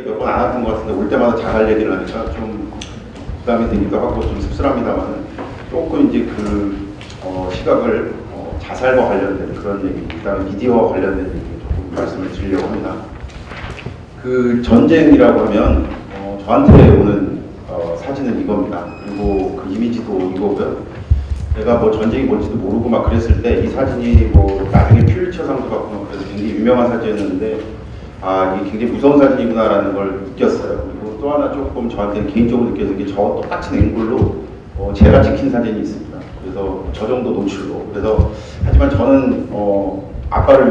지금까지 몇 번 안 했던 것 같은데 올 때마다 자살 얘기를 하니까 좀 부담이 되기도 하고 좀 씁쓸합니다만 조금 이제 그 시각을 자살과 관련된 그런 얘기, 그다음에 미디어와 관련된 얘기 조금 말씀을 드리려고 합니다. 그 전쟁이라고 하면 저한테 오는 사진은 이겁니다. 그리고 그 이미지도 이거고요. 제가 뭐 전쟁이 뭔지도 모르고 막 그랬을 때 이 사진이 뭐 나중에 퓰리처상도 받고 그래서 굉장히 유명한 사진이었는데 아 이게 굉장히 무서운 사진이구나라는 걸 느꼈어요. 그리고 또 하나 조금 저한테는 개인적으로 느껴진 게 저 똑같은 앵글로 제가 찍힌 사진이 있습니다. 그래서 저 정도 노출로. 그래서 하지만 저는 아빠를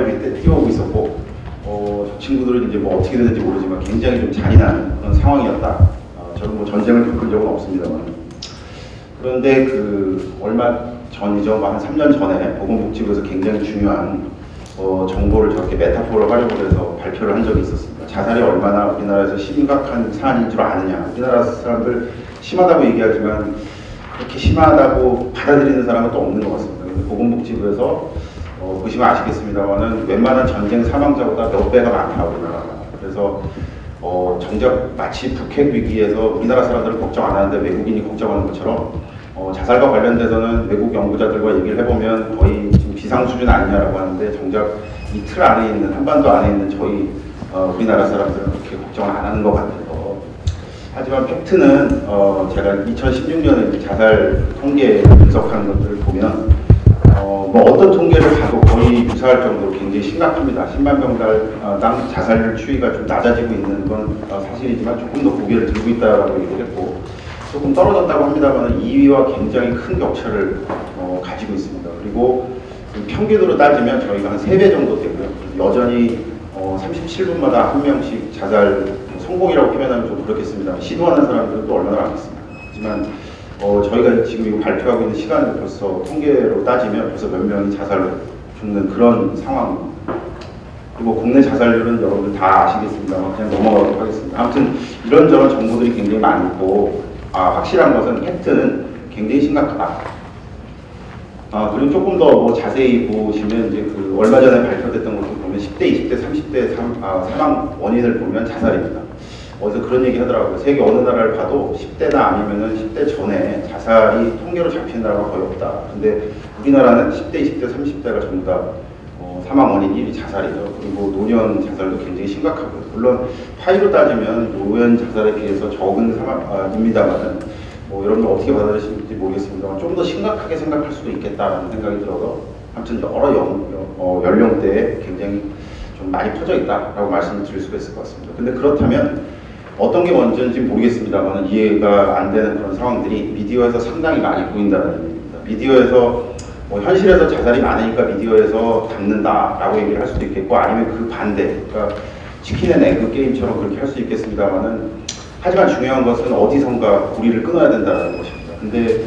위해 뛰어오고 있었고 저 친구들은 이제 뭐 어떻게 되는지 모르지만 굉장히 좀 잔인한 그런 상황이었다. 저는 뭐 전쟁을 겪은 적은 없습니다만. 그런데 그 얼마 전이죠, 한 3년 전에 보건복지부에서 굉장히 중요한 정보를 저렇게 메타포를 활용을 해서 발표를 한 적이 있었습니다. 자살이 얼마나 우리나라에서 심각한 사안인 줄 아느냐. 우리나라 사람들 심하다고 얘기하지만 그렇게 심하다고 받아들이는 사람은 또 없는 것 같습니다. 그래서 보건복지부에서 보시면 아시겠습니다만은 웬만한 전쟁 사망자보다 몇 배가 많다 우리나라가. 그래서 정작 마치 북핵 위기에서 우리나라 사람들은 걱정 안 하는데 외국인이 걱정하는 것처럼 자살과 관련돼서는 외국 연구자들과 얘기를 해보면 거의 지금 비상 수준 아니냐라고 하는데 정작 이 틀 안에 있는 한반도 안에 있는 저희 우리나라 사람들은 그렇게 걱정을 안 하는 것 같아요. 하지만 팩트는 제가 2016년에 자살 통계 분석하는 것들을 보면 뭐 어떤 통계를 봐도 거의 유사할 정도로 굉장히 심각합니다. 10만 명당 자살률 추이가 좀 낮아지고 있는 건 사실이지만 조금 더 고개를 들고 있다라고 얘기를 했고 조금 떨어졌다고 합니다만 2위와 굉장히 큰 격차를 가지고 있습니다. 그리고 평균으로 따지면 저희가 한 3배 정도 되고요. 여전히 37분마다 한 명씩 자살 성공이라고 표현하면 좀 그렇겠습니다. 시도하는 사람들은 또 얼마나 많겠습니까? 하지만 저희가 지금 이거 발표하고 있는 시간을 벌써 통계로 따지면 벌써 몇 명이 자살로 죽는 그런 상황입니다. 그리고 국내 자살률은 여러분들 다 아시겠습니다만 그냥 넘어가도록 하겠습니다. 아무튼 이런저런 정보들이 굉장히 많고 확실한 것은 팩트는 굉장히 심각하다. 그리고 조금 더 뭐 자세히 보시면 이제 그 얼마 전에 발표됐던 것도 보면 10대, 20대, 30대 사망 원인을 보면 자살입니다. 어디서 그런 얘기 하더라고요. 세계 어느 나라를 봐도 10대나 아니면은 10대 전에 자살이 통계로 잡힌 나라가 거의 없다. 근데 우리나라는 10대, 20대, 30대가 전부 다 사망 원인 1위 자살이죠. 그리고 노년 자살도 굉장히 심각하고요. 물론 파이로 따지면 노년 자살에 비해서 적은 사망입니다만은 여러분들 어떻게 받아들이실지 모르겠습니다만 좀 더 심각하게 생각할 수도 있겠다라는 생각이 들어서 아무튼 여러 연령대에 굉장히 좀 많이 퍼져 있다라고 말씀을 드릴 수가 있을 것 같습니다. 근데 그렇다면 어떤 게 먼저인지 모르겠습니다만 이해가 안 되는 그런 상황들이 미디어에서 상당히 많이 보인다는 얘기입니다. 미디어에서 현실에서 자살이 많으니까 미디어에서 담는다라고 얘기를 할 수도 있겠고 아니면 그 반대, 그러니까 치킨 앤 에그 게임처럼 그렇게 할 수 있겠습니다만은 하지만 중요한 것은 어디선가 고리를 끊어야 된다는 것입니다. 근데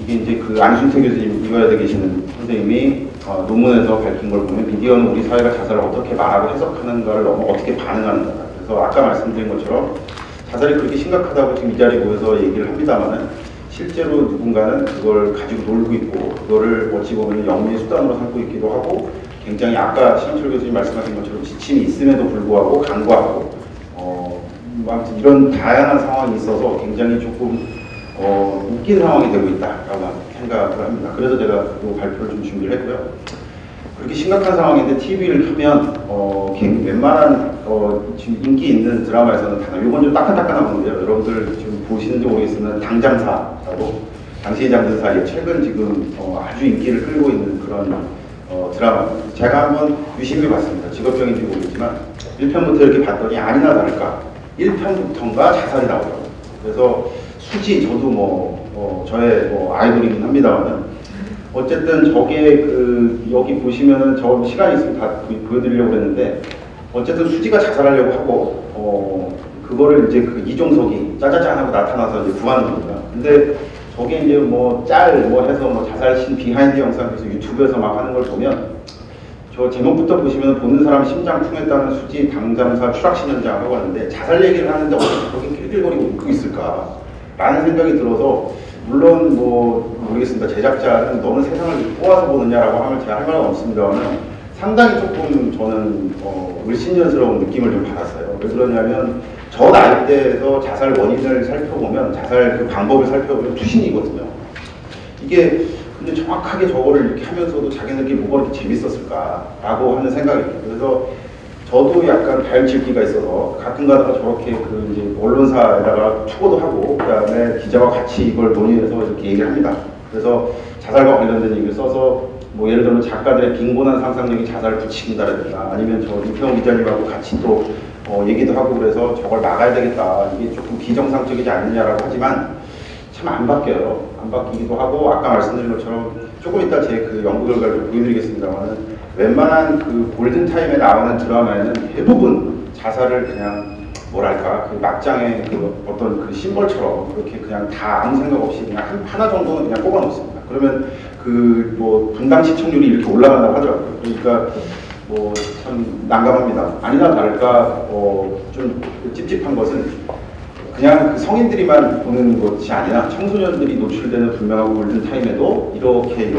이게 이제 그 안순태 교수님, 이화여대 계시는 선생님이 논문에서 밝힌 걸 보면 미디어는 우리 사회가 자살을 어떻게 말하고 해석하는가를 너무 어떻게 반응하는가. 그래서 아까 말씀드린 것처럼 자살이 그렇게 심각하다고 지금 이 자리에 모여서 얘기를 합니다만은 실제로 누군가는 그걸 가지고 놀고 있고 그거를 어찌 보면 영리의 수단으로 삼고 있기도 하고 굉장히 아까 신원철 교수님 말씀하신 것처럼 지침이 있음에도 불구하고 간과하고 아무튼 이런 다양한 상황이 있어서 굉장히 조금 웃긴 상황이 되고 있다라고 생각을 합니다. 그래서 제가 이 발표를 좀 준비를 했고요. 그렇게 심각한 상황인데 TV를 켜면 웬만한 지금 인기 있는 드라마에서는 다 이건 좀 따끈따끈한 건데요. 여러분들 지금 보시는지 모르겠으면 당장사라고 당신이 잠든 사이에 최근 지금 아주 인기를 끌고 있는 그런 드라마입니다. 제가 한번 유심히 봤습니다. 직업병인지 모르겠지만 1편부터 이렇게 봤더니 아니나 다를까 1편부터인가 자살이 나오더라고요. 그래서 수지 저도 저의 아이돌이긴 합니다만은 어쨌든 저게 여기 보시면은 저 시간이 있으면 다 보여드리려고 했는데 어쨌든 수지가 자살하려고 하고 그거를 이제 그 이종석이 짜자잔 하고 나타나서 이제 구하는 겁니다. 근데 저게 이제 해서 자살신 비하인드 영상 그래서 유튜브에서 막 하는 걸 보면 저 제목부터 보시면 보는 사람 심장 풍했다는 수지 당잠사 추락신 현장 하고 하는데 자살 얘기를 하는데 어떻게 그렇게 낄낄거리고 웃고 있을까 라는 생각이 들어서 물론 모르겠습니다. 제작자는 너는 세상을 꼬아서 보느냐라고 하면 제가 할 말은 없습니다만 상당히 조금 저는 을신년스러운 느낌을 좀 받았어요. 왜 그러냐면 저 나이대에서 자살 원인을 살펴보면 자살 그 방법을 살펴보면 투신이거든요. 이게 근데 정확하게 저거를 이렇게 하면서도 자기네들끼리 뭐가 이렇게 재밌었을까라고 하는 생각이 들어요. 그래서 저도 약간 다혈질기가 있어서 가끔 가다가 저렇게 그 이제 언론사에다가 투고도 하고 그다음에 기자와 같이 이걸 논의해서 이렇게 얘기를 합니다. 그래서 자살과 관련된 얘기를 써서 뭐 예를 들면 작가들의 빈곤한 상상력이 자살을 부추긴다라든가 아니면 저 이평 기자님하고 같이 또 얘기도 하고 그래서 저걸 막아야 되겠다. 이게 조금 비정상적이지 않느냐라고 하지만 참 안 바뀌어요. 안 바뀌기도 하고 아까 말씀드린 것처럼 조금 이따 제 그 연구 결과를 좀 보여드리겠습니다만은 웬만한 그 골든타임에 나오는 드라마에는 대부분 자살을 그냥 뭐랄까 그 막장의 그 어떤 그 심벌처럼 그렇게 그냥 다 아무 생각 없이 그냥 하나 정도는 그냥 꼽아 놓습니다. 그러면 그 뭐 분당 시청률이 이렇게 올라간다고 하더라고요. 그러니까 뭐 참 난감합니다. 아니나 다를까 좀 찝찝한 것은 그냥 그 성인들이만 보는 것이 아니라 청소년들이 노출되는 분명하고 골든타임에도 이렇게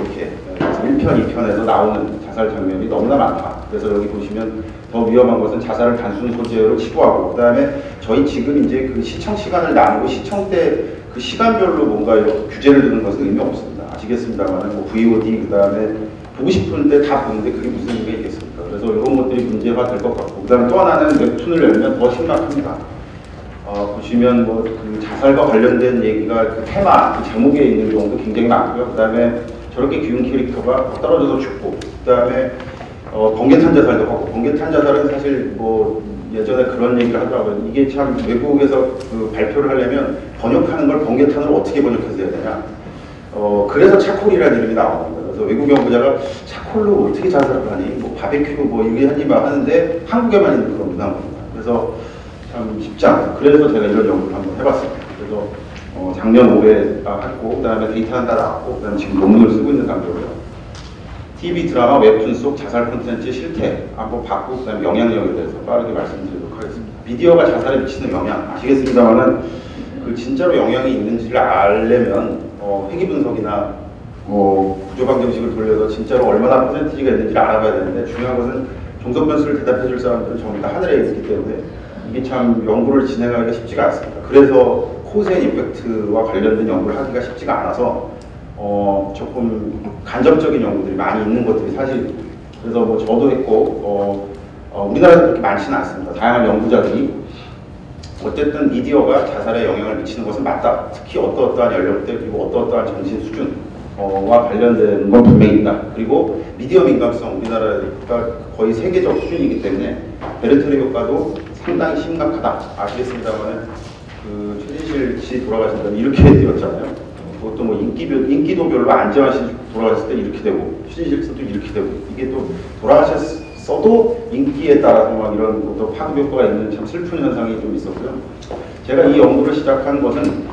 1편, 2편에서 나오는 자살 장면이 너무나 많다. 그래서 여기 보시면 더 위험한 것은 자살을 단순 소재로 치부하고 그 다음에 저희 지금 이제 그 시청 시간을 나누고 시청 때 그 시간별로 뭔가 이렇게 규제를 두는 것은 의미 없습니다. 아시겠습니다만 뭐 VOD 그 다음에 보고 싶은데 다 보는데 그게 무슨 의미가 있겠습니까? 그래서 이런 것들이 문제가 될 것 같고 그 다음에 또 하나는 웹툰을 열면 더 심각합니다. 보시면 뭐 그 자살과 관련된 얘기가 그 테마, 그 제목에 있는 경우도 굉장히 많고요. 그 다음에 저렇게 귀여운 캐릭터가 떨어져서 죽고, 그 다음에 번개탄 자살도 하고, 번개탄 자살은 사실 뭐 예전에 그런 얘기를 하더라고요. 이게 참 외국에서 그 발표를 하려면 번역하는 걸 번개탄을 어떻게 번역해서 해야 되냐. 그래서 차콜이라는 이름이 나옵니다. 그래서 외국 연구자가 차콜로 어떻게 자살을 하니, 뭐 바베큐 뭐 이게 하니만 하는데 한국에만 있는 그런 문화입니다. 그래서 참 쉽지 않아요. 그래서 제가 이런 연구를 한번 해봤습니다. 그래서 작년 5회 했고, 그 다음에 데이터 하나 나왔고, 그 다음에 지금 논문을 쓰고 있는 단계고요. TV 드라마 웹툰 속 자살 콘텐츠 실태 한번 봤고, 그 다음에 영향력에 대해서 빠르게 말씀드리도록 하겠습니다. 미디어가 자살에 미치는 영향 아시겠습니다만은 그 진짜로 영향이 있는지를 알려면 회귀 분석이나 구조방정식을 돌려서 진짜로 얼마나 퍼센티지가 있는지를 알아봐야 되는데 중요한 것은 종속 변수를 대답해 줄 사람들은 전부 다 하늘에 있기 때문에 이게 참 연구를 진행하기가 쉽지가 않습니다. 그래서 코세 임팩트와 관련된 연구를 하기가 쉽지가 않아서 조금 간접적인 연구들이 많이 있는 것들이 사실 그래서 뭐 저도 했고 우리나라에서 그렇게 많지는 않습니다. 다양한 연구자들이 어쨌든 미디어가 자살에 영향을 미치는 것은 맞다. 특히 어떠어떠한 연령대 그리고 어떠어떠한 정신 수준과 관련된 건 분명히 있다. 그리고 미디어 민감성 우리나라가 거의 세계적 수준이기 때문에 베르테르 효과도 상당히 심각하다. 아시겠습니다만 그 최진실 씨 돌아가신 다음에 이렇게 되었잖아요. 그것도 뭐 인기도별로 안재환 씨 돌아가셨을 때 이렇게 되고 최진실 씨도 이렇게 되고 이게 또 돌아가셨어도 인기에 따라서 막 이런 것도 파급 효과가 있는 참 슬픈 현상이 좀 있었고요. 제가 이 연구를 시작한 것은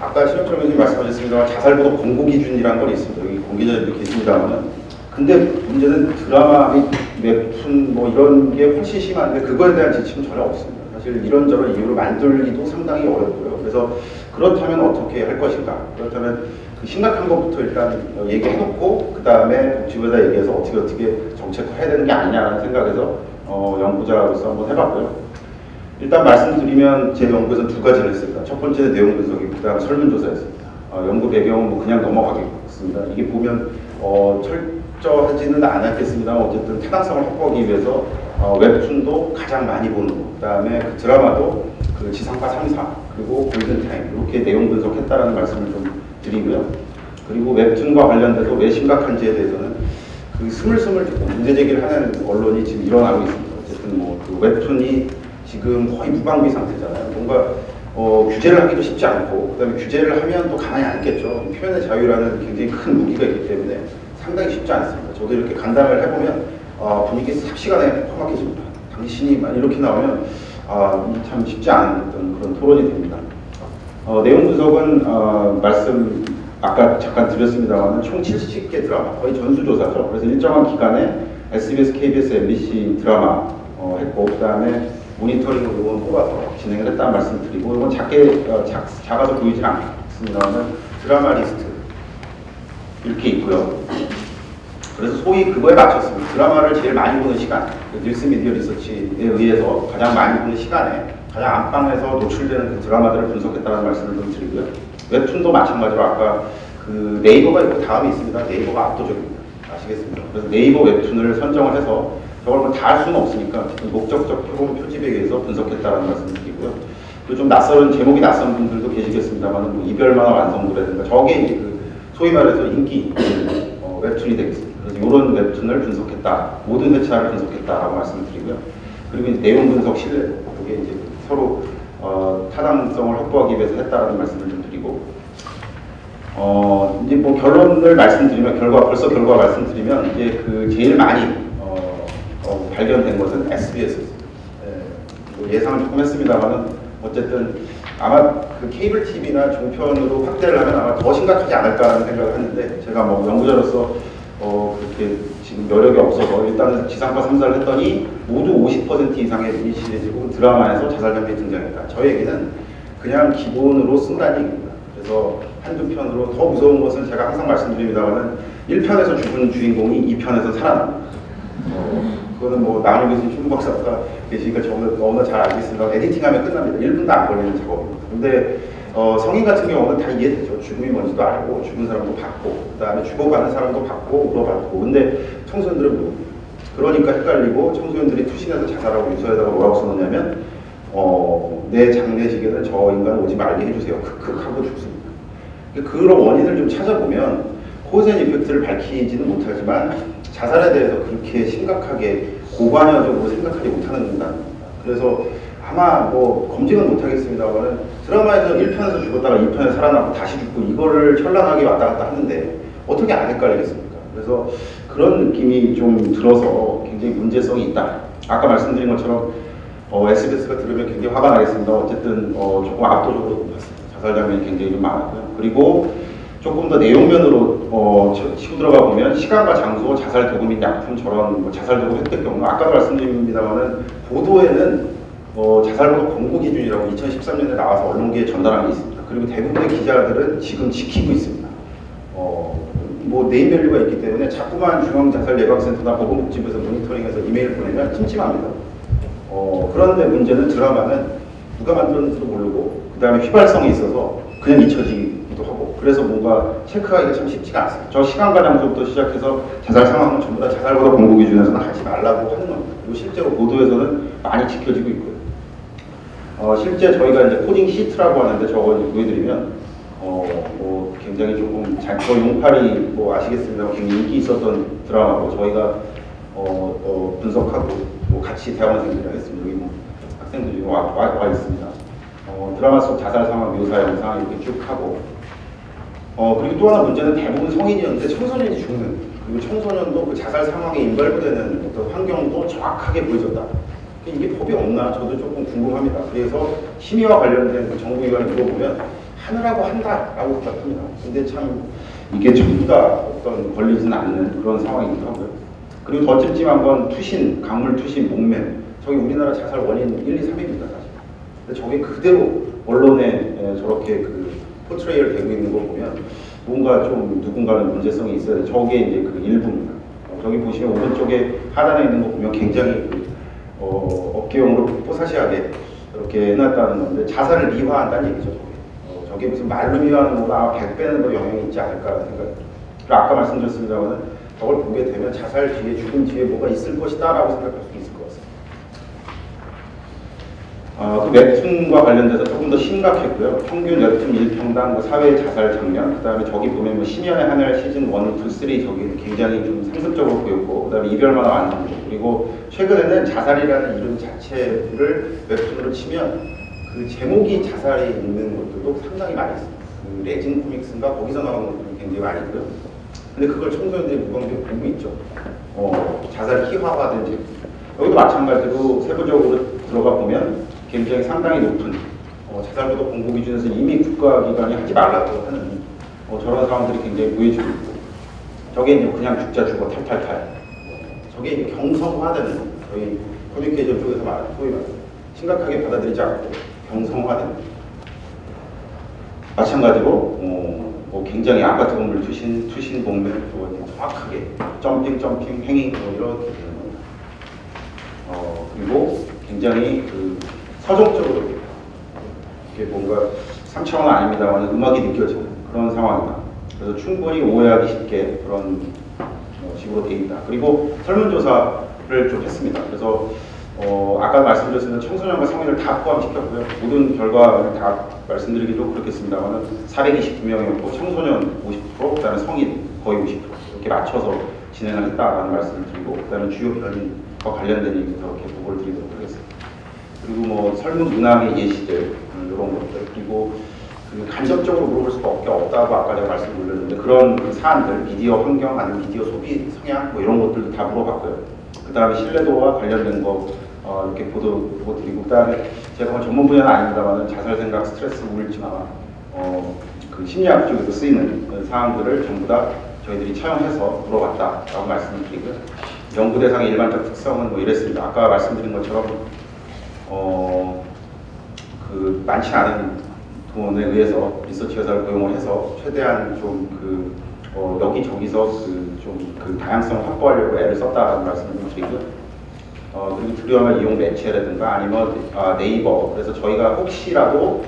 아까 신영철 교수님 말씀하셨습니다만 자살보도 공고 기준이라는 건 있습니다. 여기 공개자들도 계십니다만은 근데 문제는 드라마 및 웹툰 뭐 이런 게 훨씬 심한데 그거에 대한 지침은 전혀 없습니다. 사실 이런저런 이유로 만들기도 상당히 어렵고요. 그래서 그렇다면 어떻게 할 것인가? 그렇다면 그 심각한 것부터 일단 얘기해놓고 그 다음에 복지부에다 얘기해서 어떻게 정책화해야 되는 게 아니냐라는 생각에서 연구자로서 한번 해봤고요. 일단 말씀드리면 제 연구에서 두 가지를 했습니다. 첫 번째는 내용 분석이고 그 다음 설문조사였습니다. 연구 배경은 뭐 그냥 넘어가겠습니다. 이게 보면 철저하지는 않았겠습니다만 어쨌든 타당성을 확보하기 위해서 웹툰도 가장 많이 보는 거, 그 다음에 그 드라마도 그 지상파 3사 그리고 골든타임 이렇게 내용 분석했다라는 말씀을 좀 드리고요. 그리고 웹툰과 관련돼서 왜 심각한지에 대해서는 그 스물스물 문제 제기를 하는 언론이 지금 일어나고 있습니다. 어쨌든 뭐 그 웹툰이 지금 거의 무방비 상태잖아요. 뭔가 규제를 하기도 쉽지 않고 그다음에 규제를 하면 또 가만히 안 있겠죠. 표현의 자유라는 굉장히 큰 무기가 있기 때문에 상당히 쉽지 않습니다. 저도 이렇게 간담회를 해보면 분위기 삽시간에 험악해집니다. 당신이 이렇게 나오면 참 쉽지 않은 어떤 그런 토론이 됩니다. 내용 분석은 말씀 아까 잠깐 드렸습니다만 총 70개 드라마 거의 전수조사죠. 그래서 일정한 기간에 SBS, KBS, MBC 드라마 했고 그 다음에 모니터링으로 이건 뽑아서 진행을 했다는 말씀 드리고 이건 작아서 보이진 않습니다만 드라마 리스트 이렇게 있고요. 그래서 소위 그거에 맞췄습니다. 드라마를 제일 많이 보는 시간, 그 닐슨 미디어 리서치에 의해서 가장 많이 보는 시간에 가장 안방에서 노출되는 그 드라마들을 분석했다는 말씀을 좀 드리고요. 웹툰도 마찬가지로 아까 그 네이버가 있고 다음이 있습니다. 네이버가 압도적입니다. 아시겠습니까? 그래서 네이버 웹툰을 선정을 해서 저걸 뭐 다 할 수는 없으니까 목적적 표집에 의해서 분석했다는 말씀을 드리고요. 그리고 좀 낯선 제목이 낯선 분들도 계시겠습니다만 뭐 이별만화 완성도라든가 저게 이제 그 소위 말해서 인기 웹툰이 되겠습니다. 그래서 이런 웹툰을 분석했다, 모든 회차를 분석했다라고 말씀을 드리고요. 그리고 이제 내용 분석 신뢰, 이게 이제 서로 타당성을 확보하기 위해서 했다라는 말씀을 좀 드리고, 이제 뭐 결론을 말씀드리면 벌써 결과 말씀드리면 이제 그 제일 많이 발견된 것은 SBS였습니다. 뭐 예상을 조금 했습니다만은 어쨌든 아마 그 케이블 TV나 종편으로 확대를 하면 아마 더 심각하지 않을까라는 생각을 했는데 제가 뭐 연구자로서 그렇게 지금 여력이 없어서 일단은 지상파 3사를 했더니 모두 50% 이상의 미니시리즈 혹은 드라마에서 자살 장면이 등장했다. 저에게는 그냥 기본으로 쓴다는 얘기입니다. 그래서 한두 편으로 더 무서운 것은 제가 항상 말씀드립니다만은 1편에서 죽은 주인공이 2편에서 살아납니다. 그거는 뭐 나훈 교수님, 최국 박사가 계시니까 저는 너무나 잘 알겠습니다. 에디팅하면 끝납니다. 1분도 안 걸리는 작업입니다. 근데 성인 같은 경우는 다 이해되죠. 죽음이 뭔지도 알고 죽은 사람도 봤고 그 다음에 주고받는 사람도 봤고 울어봤고. 근데 청소년들은 모릅니다. 그러니까 헷갈리고 청소년들이 투신해서 자살하고 유서에다가 뭐라고 써놓냐면 내 장례식에는 저 인간 오지 말게 해주세요. 크크 하고 죽습니다. 그런 원인을 좀 찾아보면 코zen 이펙트를 밝히지는 못하지만 자살에 대해서 그렇게 심각하게 고관여적으로 생각하지 못하는 인간입니다. 그래서 아마 뭐 검증은 못하겠습니다만 드라마에서 1편에서 죽었다가 2편에 살아나고 다시 죽고 이거를 현란하게 왔다 갔다 하는데 어떻게 안 헷갈리겠습니까? 그래서 그런 느낌이 좀 들어서 굉장히 문제성이 있다. 아까 말씀드린 것처럼 SBS가 들으면 굉장히 화가 나겠습니다. 어쨌든 조금 압도적으로 높았습니다. 자살 장면이 굉장히 좀 많았고요. 그리고 조금 더 내용면으로 치고 들어가 보면 시간과 장소, 자살 도구 및 약품 저런 뭐 자살 도구 획득 경로 아까도 말씀드립니다만은 보도에는 자살 보도 공고 기준이라고 2013년에 나와서 언론계에 전달한 게 있습니다. 그리고 대부분의 기자들은 지금 지키고 있습니다. 뭐 네임밸류가 있기 때문에 자꾸만 중앙자살예방센터나 보건복지부에서 모니터링해서 이메일 보내면 찜찜합니다. 그런데 문제는 드라마는 누가 만들었는지도 모르고 그 다음에 휘발성이 있어서 그냥 잊혀지기도 하고 그래서 뭔가 체크하기가 참 쉽지가 않습니다. 저 시간과 장소부터 시작해서 자살 상황은 전부 다 자살보다 공고 기준에서는 하지 말라고 하는 겁니다. 그리고 실제로 보도에서는 많이 지켜지고 있고요. 실제 저희가 이제 코딩 시트라고 하는데 저거 보여드리면 뭐 굉장히 조금 저 용팔이 뭐 아시겠습니다. 굉장히 인기 있었던 드라마고 저희가 분석하고 뭐 같이 대학원생들이랑 했습니다. 여기 뭐 학생들 중에 와 있습니다. 드라마 속 자살 상황 묘사 영상 이렇게 쭉 하고 그리고 또 하나 문제는 대부분 성인이었는데 청소년이 죽는 그리고 청소년도 그 자살 상황에 인발부되는 어떤 환경도 정확하게 보여줬다. 이게 법이 없나 저도 조금 궁금합니다. 그래서 심의와 관련된 그 정부기관에 물어보면 하느라고 한다라고 답합니다. 근데 참 이게 전부 다 어떤 걸리지는 않는 그런 상황이기도 하고요. 그리고 더 찜찜한 건 투신, 강물 투신, 목매. 저기 우리나라 자살 원인 1, 2, 3입니다 사실. 근데 저게 그대로 언론에 저렇게 그 포트레이를 되고 있는 거 보면 뭔가 좀 누군가는 문제성이 있어야 돼. 저게 이제 그 일부입니다. 저기 보시면 오른쪽에 하단에 있는 거 보면 굉장히 어깨용으로 뽀사시하게 이렇게 해놨다는 건데 자살을 미화한다는 얘기죠. 저게 무슨 말로 미화하는 거보다 100배는 더 영향이 있지 않을까라는 생각입니다. 그리고 아까 말씀드렸습니다만 저걸 보게 되면 자살 뒤에 죽음 뒤에 뭐가 있을 것이다 라고 생각할 수 있을 것 같습니다. 그 웹툰과 관련돼서 조금 더 심각했고요. 평균 웹툰 1평당 뭐 사회 자살 장면, 그 다음에 저기 보면 뭐 10년의 하늘 시즌 1, 2, 3 저기 굉장히 좀 상습적으로 보였고, 그 다음에 이별만화 완성도, 그리고 최근에는 자살이라는 이름 자체를 웹툰으로 치면 그 제목이 자살이 있는 것들도 상당히 많이 있습니다. 그 레진 코믹스인가 거기서 나오는 것들이 굉장히 많이 있고요. 근데 그걸 청소년들이 무방비로 보고 있죠. 자살 희화화된 제품. 여기도 마찬가지로 세부적으로 들어가 보면 굉장히 상당히 높은 자살보도 공고 기준에서 이미 국가기관이 하지 말라고 하는 저런 상황들이 굉장히 보여지고 있고 저게 이제 그냥 죽자 죽어 탈탈탈 저게 이제 경성화되는 저희 커뮤니케이션 쪽에서 말하는 소위 말하는 심각하게 받아들이지 않고 경성화되는 마찬가지로 굉장히 아파트 건물 투신 공매 정확하게 점핑 행위 이렇게 되는 겁니다. 그리고 굉장히 그 서정적으로 이게 뭔가 3차원 아닙니다만 음악이 느껴지는 그런 상황이다. 그래서 충분히 오해하기 쉽게 그런 식으로 되어 있다. 그리고 설문조사를 좀 했습니다. 그래서 아까 말씀드렸습니다. 청소년과 성인을 다 포함시켰고요. 모든 결과를 다 말씀드리기도 그렇겠습니다만 429명이었고 청소년 50%, 그다음에 성인 거의 50% 이렇게 맞춰서 진행을 했다라는 말씀을 드리고, 그다음에 주요 변인과 관련된 얘기 이렇게 보고를 드리도록 하겠습니다. 그리고 뭐 설문 문항의 예시들 이런 것들, 그리고 그 간접적으로 물어볼 수밖에 없다고 아까 제가 말씀드렸는데 그런 사안들, 미디어 환경 아니면 미디어 소비 성향 뭐 이런 것들도 다 물어봤고요. 그 다음에 신뢰도와 관련된 거 이렇게 보고 드리고, 그 다음에 제가 전문 분야는 아닙니다만 자살 생각, 스트레스, 우울증 그 심리학 쪽에서 쓰이는 사항들을 전부 다 저희들이 차용해서 물어봤다라고 말씀을 드리고요. 연구 대상의 일반적 특성은 뭐 이랬습니다. 아까 말씀드린 것처럼 그 많지 않은 돈에 의해서 리서치 회사를 고용을 해서 최대한 좀 여기저기서 그 다양성을 확보하려고 애를 썼다라는 말씀을 드리고요. 그리고 두려움을 이용 매체라든가 아니면 네이버, 그래서 저희가 혹시라도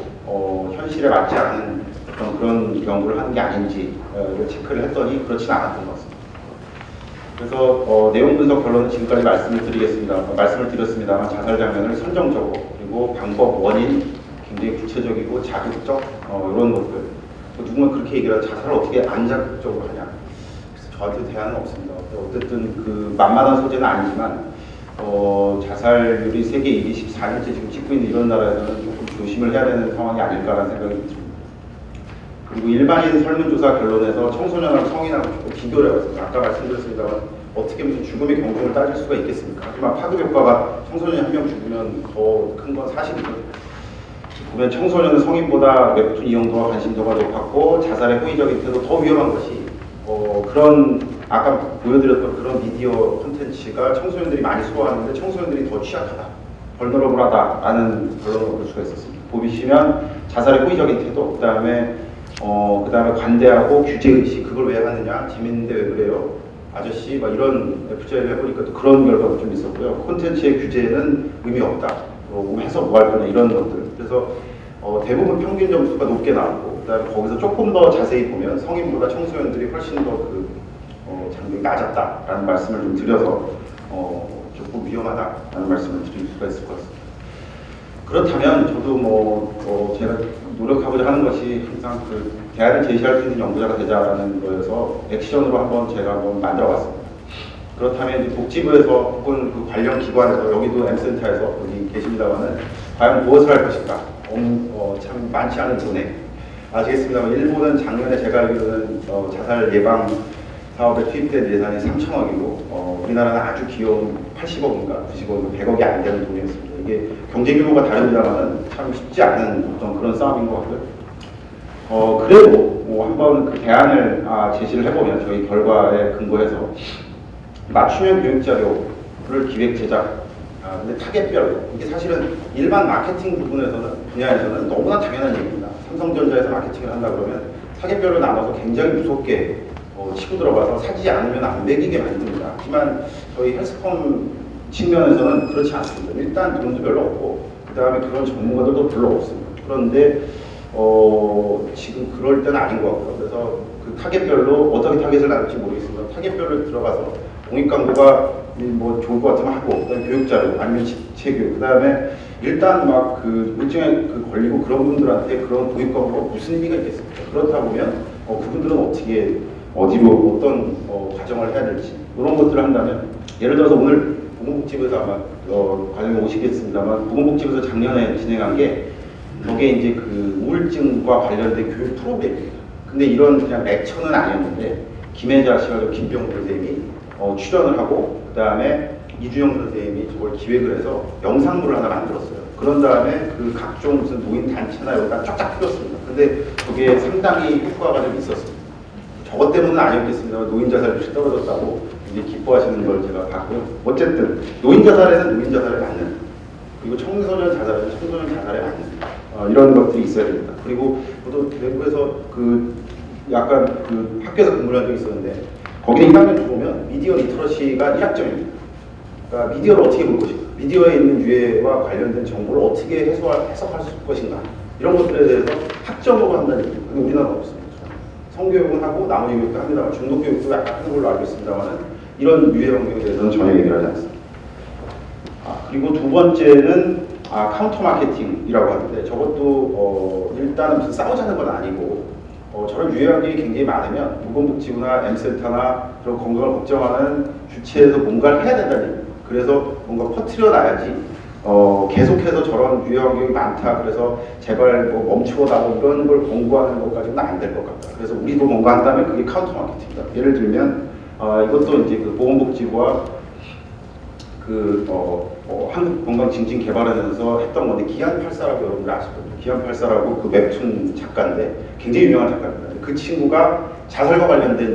현실에 맞지 않은 그런 연구를 하는 게 아닌지 체크를 했더니 그렇지는 않았던 것 같습니다. 그래서 내용 분석 결론은 지금까지 말씀을 드렸습니다만 자살 장면을 선정적으로, 그리고 방법, 원인 굉장히 구체적이고 자극적 이런 것들. 누군가 그렇게 얘기를 하죠. 자살을 어떻게 안 자극적으로 하냐. 그래서 저한테 대안은 없습니다. 어쨌든 그 만만한 소재는 아니지만 자살률이 세계 1위 14년째 지금 찍고 있는 이런 나라에서는 조금 조심을 해야 되는 상황이 아닐까라는 생각이 듭니다. 그리고 일반인 설문조사 결론에서 청소년하고 성인하고 조금 비교를 해봤습니다. 아까 말씀드렸습니다만 어떻게 무슨 죽음의 경중을 따질 수가 있겠습니까? 하지만 파급 효과가 청소년이 한 명 죽으면 더 큰 건 사실이거든요. 보면 청소년은 성인보다 웹툰 이용도와 관심도가 높았고 자살의 호의적인 태도 더 위험한 것이 그런 아까 보여드렸던 그런 미디어 콘텐츠가 청소년들이 많이 소화하는데 청소년들이 더 취약하다, 벌너러블하다라는 결론을 볼 수가 있었습니다. 보시면 자살의 호의적인 태도, 그다음에 관대하고 규제 의식, 그걸 왜 하느냐, 재밌는데 왜 그래요, 아저씨, 막 이런 FGI를 해보니까 또 그런 결과가 좀 있었고요. 콘텐츠의 규제는 의미 없다, 해서 뭐 할 거냐 이런 것들. 그래서 대부분 평균 점수가 높게 나왔고, 그다음에 거기서 조금 더 자세히 보면 성인보다 청소년들이 훨씬 더 장벽이 낮았다라는 말씀을 좀 드려서 조금 위험하다라는 말씀을 드릴 수가 있을 것 같습니다. 그렇다면 저도 제가 노력하고자 하는 것이 항상 그 대안을 제시할 수 있는 연구자가 되자라는 거여서 액션으로 한번 만들어봤습니다. 그렇다면 이제 복지부에서 혹은 그 관련 기관에서, 여기도 M센터에서 여기 계십니다만은 과연 무엇을 할 것인가? 참 많지 않은 돈에 아시겠습니다만 일본은 작년에 제가 알기로는 자살 예방 사업에 투입된 예산이 3,000억이고 우리나라는 아주 귀여운 80억인가 90억인가 100억이 안 되는 돈이었습니다. 이게 경제 규모가 다릅니다만 참 쉽지 않은 어떤 그런 싸움인 것 같고요. 그래도 한번 그 대안을 제시를 해보면 저희 결과에 근거해서 맞춤형 교육 자료를 기획 제작, 근데 타겟별로, 이게 사실은 일반 마케팅 분야에서는 너무나 당연한 얘기입니다. 삼성전자에서 마케팅을 한다 그러면 타겟별로 나눠서 굉장히 무섭게 치고 들어가서 사지 않으면 안 배기게 만듭니다. 하지만 저희 헬스컴 측면에서는 그렇지 않습니다. 일단 돈도 별로 없고, 그 다음에 그런 전문가들도 별로 없습니다. 그런데 지금 그럴 때는 아닌 것 같고요. 그래서 그 타겟별로 어떻게 타겟을 나눌지 모르겠습니다. 타겟별로 들어가서 공익 광고가 뭐 좋을 것 같으면 하고, 그다음에 교육자료 아니면 집체교육, 그다음에 일단 막 그 우울증에 걸리고 그런 분들한테 그런 공익 광고가 무슨 의미가 있겠습니까? 그렇다 보면 그분들은 어떻게 어디로 어떤 과정을 해야 될지 이런 것들을 한다면, 예를 들어서 오늘 보건복지부에서 아마 과정에 오시겠습니다만 보건복지부에서 작년에 진행한 게 거기에 이제 그 우울증과 관련된 교육 프로그램입니다. 근데 이런 그냥 렉처는 아니었는데 김혜자 씨와 김병호 선생님이 출연을 하고, 그 다음에 이주영 선생님이 저걸 기획을 해서 영상물을 하나 만들었어요. 그런 다음에 그 각종 무슨 노인 단체나 여기다 쫙쫙 풀었습니다. 근데 그게 상당히 효과가 좀 있었습니다. 저것 때문은 아니었겠습니다. 노인 자살률이 떨어졌다고 이제 기뻐하시는 걸 제가 봤고요. 어쨌든 노인 자살에는 노인 자살에 맞는, 그리고 청소년 자살에는 청소년 자살에 맞는 이런 것들이 있어야 됩니다. 그리고 저도 외국에서 그 약간 그 학교에서 근무를 한 적이 있었는데 거기에 1학년 들어오면 미디어 리터러시가 1학점입니다. 그러니까 미디어를 어떻게 볼 것인가, 미디어에 있는 유해와 관련된 정보를 어떻게 해석할 수 있을 것인가, 이런 것들에 대해서 학점으로 한다는 얘기죠. 근데 우리나라는 없습니다. 성교육은 하고 나머지 교육도 합니다만, 중도교육도 약간 하는 걸로 알고 있습니다만 이런 유해 환경에 대해서는 전혀 얘기를 하지 않습니다. 그리고 두 번째는 카운터 마케팅이라고 하는데, 저것도 일단은 무슨 싸우자는 건 아니고, 저런 유해 환경이 굉장히 많으면 보건복지부나 M센터나 그런 건강을 걱정하는 주체에서 뭔가를 해야 된다는 얘기예요. 그래서 뭔가 퍼뜨려 놔야지 계속해서 저런 유해 환경이 많다, 그래서 제발 뭐 멈추어다오, 이런 걸 권고하는 것까지는 안 될 것 같다. 그래서 우리도 뭔가 한다면 그게 카운터 마케팅이다. 예를 들면 이것도 이제 그 보건복지부와 한국건강증진개발원에서 했던 건데, 기안84라고 여러분들 아실 겁니다. 기안84라고 그 웹툰 작가인데 굉장히 유명한 작가입니다. 그 친구가 자살과 관련된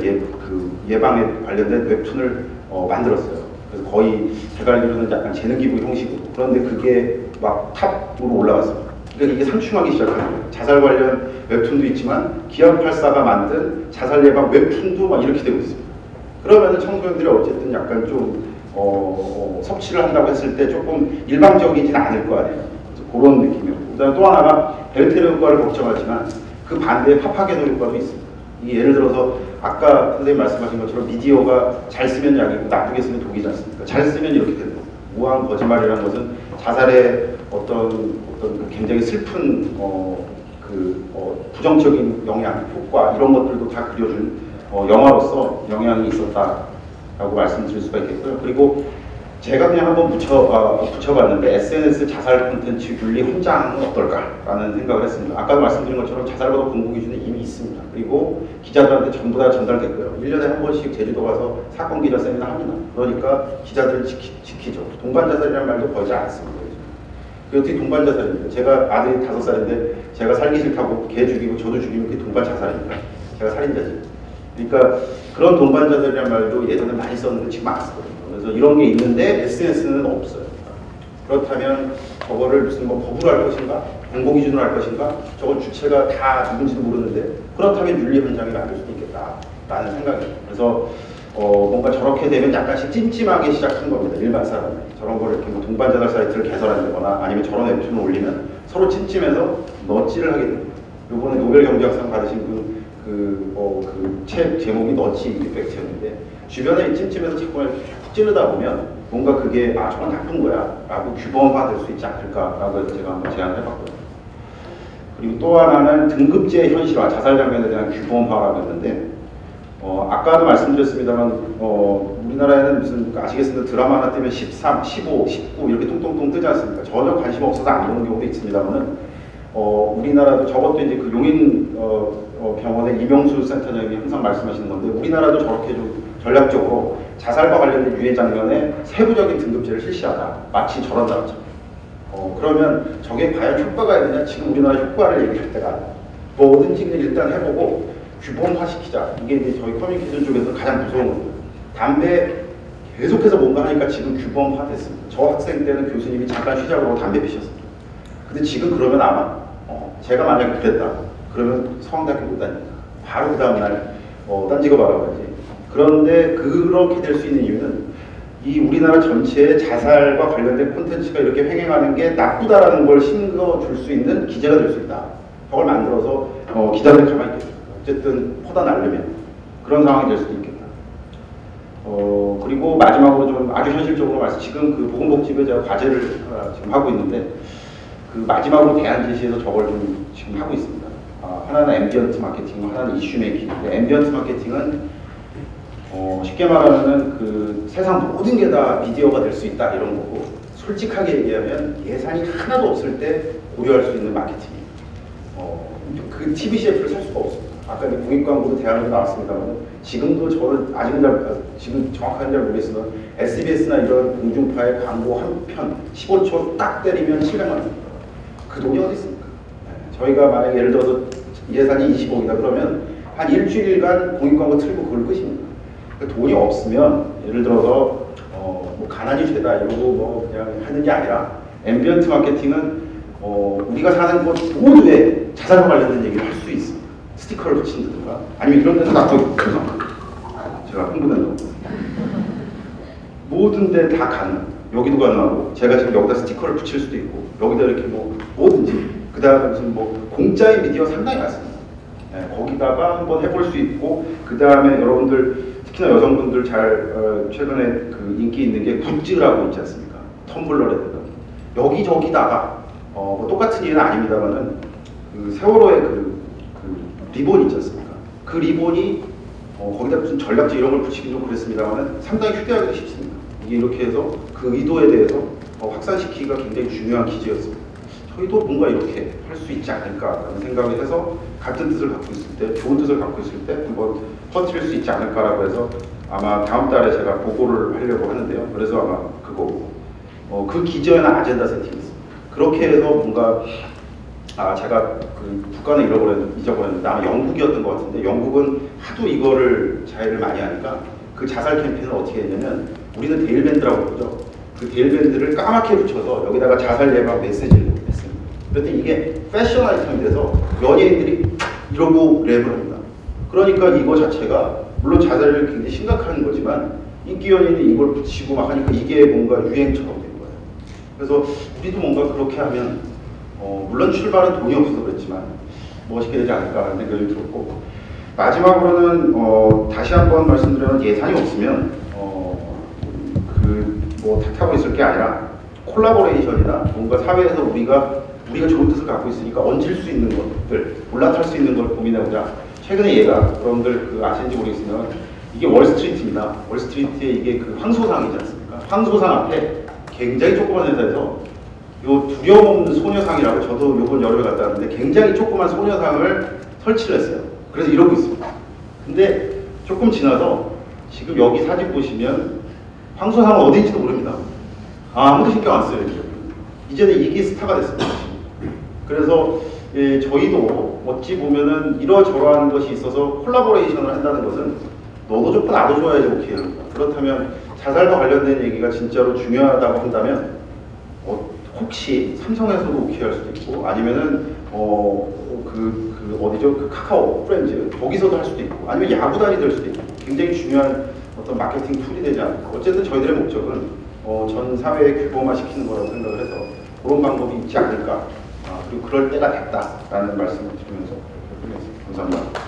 예방에 관련된 웹툰을 만들었어요. 그래서 거의 제가 알기로는 약간 재능 기부 형식으로. 그런데 그게 막 탑으로 올라갔습니다. 그러니까 이게 상충하기 시작하는 거예요. 자살 관련 웹툰도 있지만 기안84가 만든 자살 예방 웹툰도 막 이렇게 되고 있습니다. 그러면은 청소년들이 어쨌든 약간 좀 섭취를 한다고 했을 때 조금 일방적이진 않을 거 아니에요. 그런 느낌이었고, 그다음에 또 하나가 벨테르 효과를 걱정하지만 그 반대에 파파게노 효과도 있습니다. 이게 예를 들어서 아까 선생님 말씀하신 것처럼 미디어가 잘 쓰면 약이고 나쁘게 쓰면 독이지 않습니까? 잘 쓰면 이렇게 되는 거예요. 우아한 거짓말이라는 것은 자살의 어떤 굉장히 슬픈 부정적인 영향, 효과, 이런 것들도 다 그려준 영화로서 영향이 있었다라고 말씀드릴 수가 있겠고요. 그리고 제가 그냥 한번 붙여봤는데, SNS 자살 콘텐츠 윤리 헌장은 어떨까라는 생각을 했습니다. 아까도 말씀드린 것처럼 자살보다 공부 기준이 이미 있습니다. 그리고 기자들한테 전부 다 전달됐고요. 1년에 한 번씩 제주도 가서 사건 기자 세미나 합니다. 그러니까 기자들을 지키죠. 동반 자살이라는 말도 거의 잘 안 씁니다. 그 어떻게 동반 자살입니까? 제가 아들이 5살인데 제가 살기 싫다고 걔 죽이고 저도 죽이면 그게 동반 자살입니까? 제가 살인자지. 그러니까 그런 동반 자살이라는 말도 예전에 많이 썼는데 지금 안 쓰거든요. 그래서 이런 게 있는데 SNS는 없어요. 그렇다면 저거를 무슨 법으로 할 것인가, 공고 기준으로 할 것인가, 저건 주체가 다 누군지도 모르는데, 그렇다면 윤리 현장이 만들 수도 있겠다라는 생각이에요. 그래서 뭔가 저렇게 되면 약간씩 찜찜하게 시작한 겁니다. 일반 사람이 저런 걸 이렇게 동반 자살 사이트를 개설한다거나 아니면 저런 웹툰을 올리면 서로 찜찜해서 너찌를 하게 됩니다. 이번에 노벨 경제학상 받으신 책 제목이 너치 이펙트였는데, 주변에 찜찜해서 자꾸 푹 찌르다 보면 뭔가 그게 저건 나쁜 거야 라고 규범화될 수 있지 않을까라고 해서 제가 한번 제안을 해봤거든요. 그리고 또 하나는 등급제 현실화, 자살 장면에 대한 규범화라고 했는데, 아까도 말씀드렸습니다만 우리나라에는 무슨 아시겠습니다. 드라마 하나 뜨면 13, 15, 19 이렇게 똥똥똥 뜨지 않습니까? 전혀 관심 없어서 안 보는 경우도 있습니다만은 우리나라도 저것도 이제 그 용인 병원의 이명수 센터장님이 항상 말씀하시는 건데, 우리나라도 저렇게 좀 전략적으로 자살과 관련된 유해 장면에 세부적인 등급제를 실시하다. 마치 저런 것처럼. 그러면 저게 과연 효과가 있느냐? 지금 우리나라 효과를 얘기할 때가 아니에요. 뭐든지 일단 해보고 규범화시키자. 이게 이제 저희 커뮤니케이션 쪽에서 가장 무서운 거예요. 담배 계속해서 뭔가 하니까 지금 규범화됐습니다. 저 학생 때는 교수님이 잠깐 쉬자고 담배 피셨습니다. 근데 지금 그러면 아마 제가 만약에 그랬다 그러면 서강대학교 못 다닙니다. 바로 그 다음날 딴 직업 알아봐야지. 그런데 그렇게 될 수 있는 이유는 이 우리나라 전체의 자살과 관련된 콘텐츠가 이렇게 횡행하는 게 나쁘다라는 걸 심어줄 수 있는 기재가 될 수 있다. 저걸 만들어서 기자들이 가만히 있겠죠. 어쨌든 퍼다 날르면 그런 상황이 될 수도 있겠다. 그리고 마지막으로 좀 아주 현실적으로 말씀, 지금 그 보건복지부에 제가 과제를 지금 하고 있는데, 그 마지막으로 대안 제시해서 저걸 좀 지금 하고 있습니다. 하나는 앰비언트 마케팅, 하나는 이슈 메이킹인데, 앰비언트 마케팅은 쉽게 말하면은 그 세상 모든 게 다 미디어가 될 수 있다 이런 거고, 솔직하게 얘기하면 예산이 하나도 없을 때 고려할 수 있는 마케팅이에요. 그 TV CF를 살 수가 없습니다. 아까 공익 광고도 대안으로 나왔습니다만, 지금도 저는 아직은 지금 정확하게 잘 모르겠으나 SBS나 이런 공중파의 광고 한 편 15초 딱 때리면 700만 원입니다. 그 돈이 어디 있습니까? 저희가 만약에 예를 들어서 예산이 20억이다 그러면 한 일주일간 공익 광고 틀고 그걸 끝입니다. 돈이 없으면 예를 들어서 뭐 가난이 죄다 이러고 뭐 그냥 하는 게 아니라, 앰비언트 마케팅은 우리가 사는 곳 모두에 자살과 관련된 얘기를 할 수 있습니다. 스티커를 붙인다든가 아니면 이런 데는 놔둬 제가 흥분한다고 모든 데 다 가능. 여기도 가능하고 제가 지금 여기다 스티커를 붙일 수도 있고 여기다 이렇게 뭐 뭐든지 그 다음에 무슨 뭐 공짜의 미디어 상당히 많습니다. 네, 거기다가 한번 해볼 수 있고 그 다음에 여러분들 특히나 여성분들 잘 최근에 그 인기 있는 게 굿즈라고 있지 않습니까? 텀블러라든가 여기저기다가 뭐 똑같은 일은 아닙니다만은 그 세월호의 그 리본 있지 않습니까? 그 리본이 거기다 무슨 전략지 이런 걸 붙이긴 좀 그랬습니다만은 상당히 휴대하기도 쉽습니다. 이게 이렇게 해서 그 의도에 대해서 확산시키기가 굉장히 중요한 기제였습니다. 저희도 뭔가 이렇게 할 수 있지 않을까라는 생각을 해서 같은 뜻을 갖고 있을 때, 좋은 뜻을 갖고 있을 때 한번 퍼뜨릴 수 있지 않을까라고 해서 아마 다음 달에 제가 보고를 하려고 하는데요. 그래서 아마 그거 그 기저에는 아젠다 세팅했습니다. 그렇게 해서 뭔가 제가 그 국가는 잊어버렸는데 아마 영국이었던 것 같은데 영국은 하도 이거를 자해를 많이 하니까 그 자살 캠페인을 어떻게 했냐면 우리는 데일밴드라고 그러죠. 그 데일밴드를 까맣게 붙여서 여기다가 자살 예방 메시지를 했습니다. 그랬더니 이게 패션 아이템이 돼서 연예인들이 이러고 랩을 합니다. 그러니까 이거 자체가 물론 자살이 굉장히 심각한 거지만 인기 연예인이 이걸 붙이고 막 하니까 이게 뭔가 유행처럼 된 거예요. 그래서 우리도 뭔가 그렇게 하면 물론 출발은 돈이 없어서 그랬지만 멋있게 되지 않을까라는 생각이 들었고 마지막으로는 다시 한번 말씀드리면 예산이 없으면 뭐 탓하고 있을 게 아니라 콜라보레이션이나 뭔가 사회에서 우리가 좋은 뜻을 갖고 있으니까 얹을 수 있는 것들, 올라탈 수 있는 걸 고민해보자. 최근에 얘가 여러분들 그 아시는지 모르겠으면 이게 월스트리트입니다. 월스트리트에 이게 그 황소상이지 않습니까? 황소상 앞에 굉장히 조그만 회사에서 요 두려움 없는 소녀상이라고 저도 요번 여름에 갔다 왔는데 굉장히 조그만 소녀상을 설치를 했어요. 그래서 이러고 있습니다. 근데 조금 지나서 지금 여기 사진 보시면 황소상은 어디인지도 모릅니다. 아무도 신경 안 써요. 이제는 이게 스타가 됐습니다. 그래서 저희도 어찌 보면은 이러저러한 것이 있어서 콜라보레이션을 한다는 것은 너도 좋고 나도 좋아야지 오케이 합니다. 그렇다면 자살과 관련된 얘기가 진짜로 중요하다고 한다면 혹시 삼성에서도 오케이 할 수도 있고 아니면은 어디죠? 그 카카오 프렌즈 거기서도 할 수도 있고 아니면 야구단이 될 수도 있고 굉장히 중요한 어떤 마케팅 툴이 되지 않을까. 어쨌든 저희들의 목적은 전 사회에 규범화시키는 거라고 생각을 해서 그런 방법이 있지 않을까. 그리고 그럴 때가 됐다라는 말씀을 드리면서 끝내겠습니다. 감사합니다.